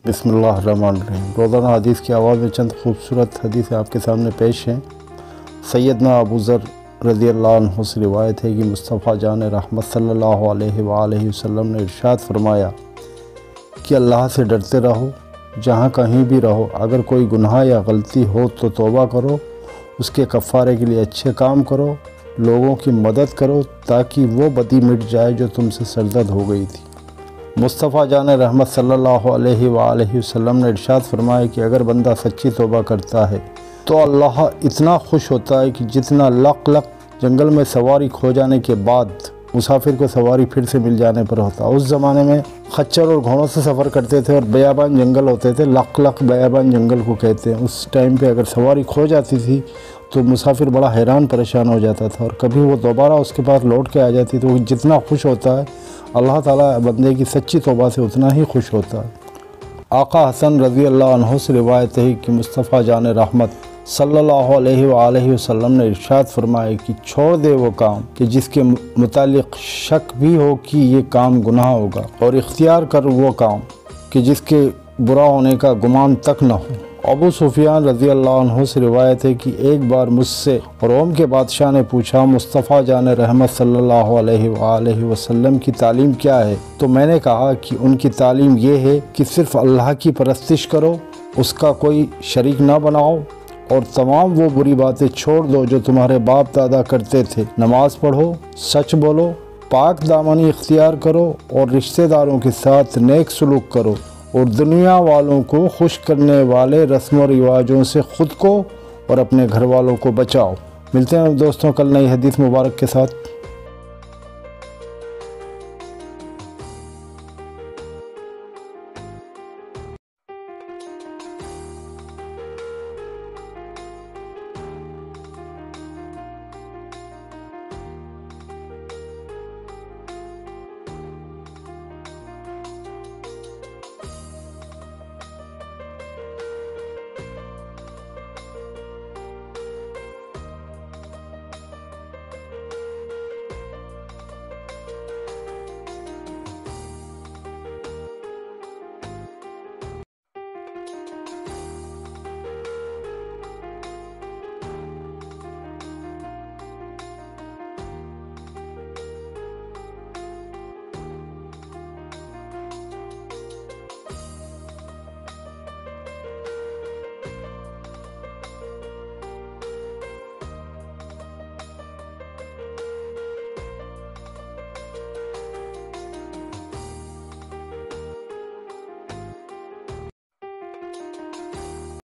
बिस्मिल्लाहिर्रहमानिर्रहीम। रोज़ाना हदीस की आवाज़ में चंद खूबसूरत हदीस आपके सामने पेश हैं। सैयदना अबू ज़र रज़ियल्लाहु अन्हु से रिवायत है कि मुस्तफ़ा जान रहमत सल्लल्लाहु अलैहि वसल्लम ने इरशाद फरमाया कि अल्लाह से डरते रहो जहाँ कहीं भी रहो। अगर कोई गुनाह या गलती हो तो तौबा करो, उसके कफ़ारे के लिए अच्छे काम करो, लोगों की मदद करो ताकि वो बदी मिट जाए जो तुमसे सरदर्द हो गई थी। मुस्तफ़ा जान रहमत सल्लल्लाहु अलैहि वसल्लम ने इरशाद फरमाया कि अगर बंदा सच्ची तौबा करता है तो अल्लाह इतना खुश होता है कि जितना लक जंगल में सवारी खो जाने के बाद मुसाफिर को सवारी फिर से मिल जाने पर होता। उस ज़माने में खच्चर और घोड़ों से सफ़र करते थे और बयाबान जंगल होते थे, लक बयाबान जंगल को कहते हैं। उस टाइम पे अगर सवारी खो जाती थी तो मुसाफिर बड़ा हैरान परेशान हो जाता था और कभी वो दोबारा उसके पास लौट के आ जाती तो जितना खुश होता है अल्लाह ताला बंदे की सच्ची तौबा से उतना ही खुश होता है। आका हसन रज़ियल्लाहु अन्हु से रिवायत है कि मुस्तफ़ा जान रहमत सल्लल्लाहु अलैहि वसल्लम ने इरशाद फरमाया कि छोड़ दे वो काम कि जिसके मुतालिक शक भी हो कि ये काम गुनाह होगा, और इख्तियार कर वो काम कि जिसके बुरा होने का गुमान तक न हो। अबू सुफियान रज़ियल्लाहु अन्हु से रिवायत है कि एक बार मुझसे रोम के बादशाह ने पूछा, मुस्तफ़ा जान रहमत सल्लल्लाहु अलैहि वसल्लम की तालीम क्या है? तो मैंने कहा कि उनकी तालीम ये है कि सिर्फ़ अल्लाह की परस्तिश करो, उसका कोई शरीक ना बनाओ और तमाम वो बुरी बातें छोड़ दो जो तुम्हारे बाप दादा करते थे। नमाज पढ़ो, सच बोलो, पाक दामनी इख्तियार करो और रिश्तेदारों के साथ नेक सलूक करो और दुनिया वालों को खुश करने वाले रस्म व रिवाजों से ख़ुद को और अपने घर वालों को बचाओ। मिलते हैं दोस्तों कल नई हदीस मुबारक के साथ।